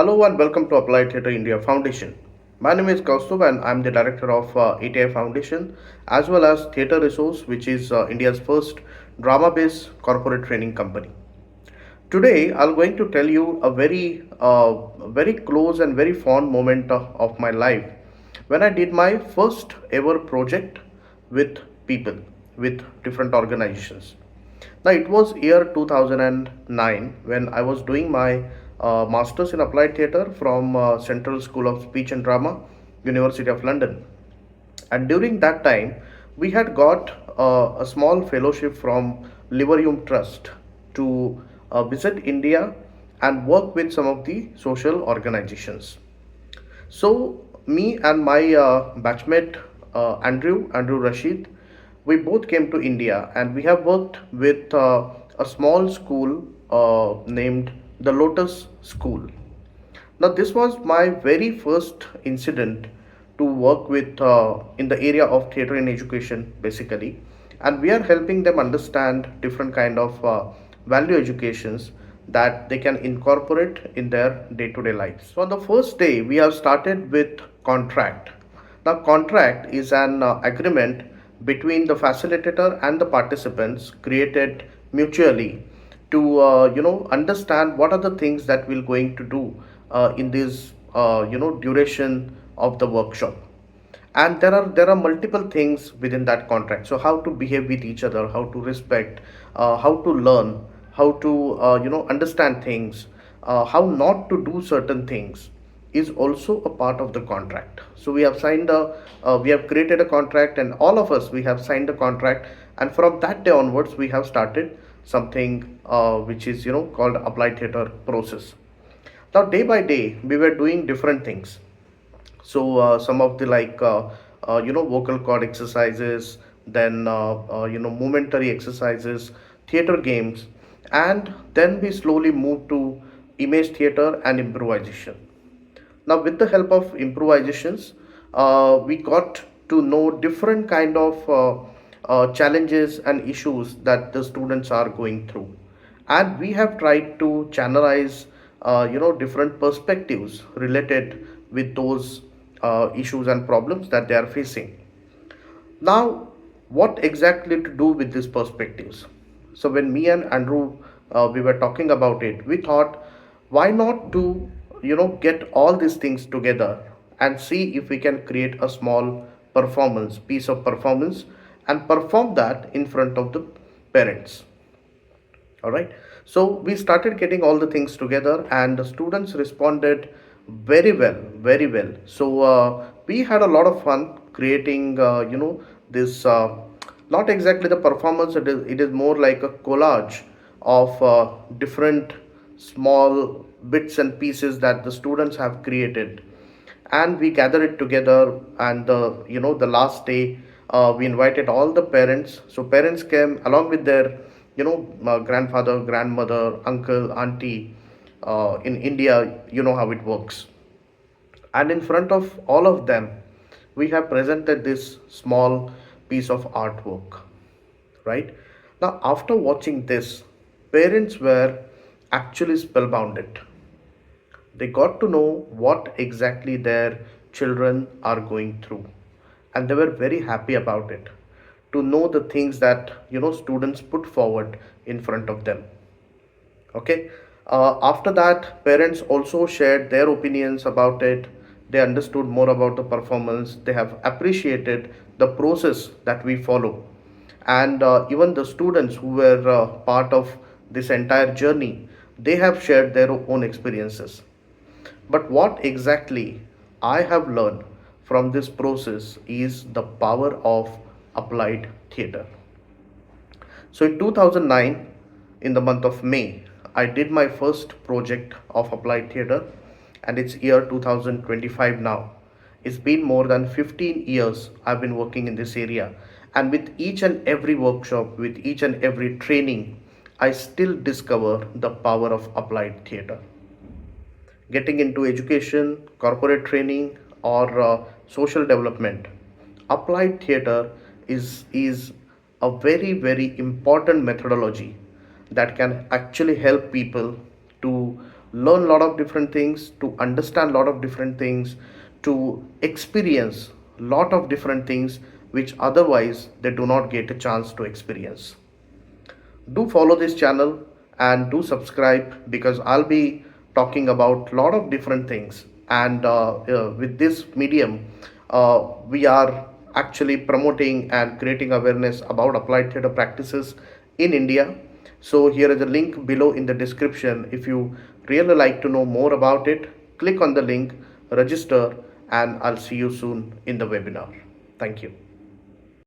Hello and welcome to Applied Theatre India Foundation. My name is Kaustubh and I'm the director of ATI Foundation as well as Theatre Resource, which is India's first drama-based corporate training company. Today, I'm going to tell you a very close and very fond moment of my life when I did my first ever project with people, with different organizations. Now, it was year 2009 when I was doing my Masters in Applied Theatre from Central School of Speech and Drama, University of London. And during that time, we had got a small fellowship from Liverium Trust to visit India and work with some of the social organizations. So, me and my batchmate Andrew Rashid, we both came to India and we have worked with a small school named the Lotus School. Now, this was my very first incident to work with in the area of theatre in education, basically, and we are helping them understand different kind of value educations that they can incorporate in their day-to-day lives. So, on the first day, we have started with contract. Now, contract is an agreement between the facilitator and the participants created mutually to understand what are the things that we're going to do in this duration of the workshop. And there are multiple things within that contract. So how to behave with each other, how to respect, how to learn, how to understand things, how not to do certain things is also a part of the contract. So we have created a contract, and all of us we have signed a contract, and from that day onwards we have started something which is called applied theater process. Now day by day we were doing different things. So some of the vocal cord exercises, then momentary exercises, theater games, and then we slowly moved to image theater and improvisation. Now with the help of improvisations, we got to know different kind of challenges and issues that the students are going through, and we have tried to channelize different perspectives related with those issues and problems that they are facing. Now, what exactly to do with these perspectives? So when me and Andrew we were talking about it, we thought, why not to get all these things together and see if we can create a small piece of performance, and perform that in front of the parents. All right. So we started getting all the things together, and the students responded very well. So we had a lot of fun creating this not exactly the performance, it is more like a collage of different small bits and pieces that the students have created, and we gather it together. And the last day, we invited all the parents. So parents came along with their grandfather, grandmother, uncle, auntie. In India, you know how it works. And in front of all of them, we have presented this small piece of artwork, right? Now after watching this, parents were actually spellbounded. They got to know what exactly their children are going through, and they were very happy about it, to know the things that students put forward in front of them. Okay. After that, parents also shared their opinions about it. They understood more about the performance, they have appreciated the process that we follow, and even the students who were part of this entire journey, they have shared their own experiences. But what exactly I have learned from this process is the power of applied theater. So in 2009, in the month of May, I did my first project of applied theater, and it's year 2025 now. It's been more than 15 years I've been working in this area, and with each and every workshop, with each and every training, I still discover the power of applied theater. Getting into education, corporate training, or social development, applied theater is a very important methodology that can actually help people to learn a lot of different things, to understand a lot of different things, to experience a lot of different things which otherwise they do not get a chance to experience. Do follow this channel and do subscribe, because I'll be talking about a lot of different things. And with this medium, we are actually promoting and creating awareness about applied theatre practices in India. So here is a link below in the description. If you really like to know more about it, click on the link, register, and I'll see you soon in the webinar. Thank you.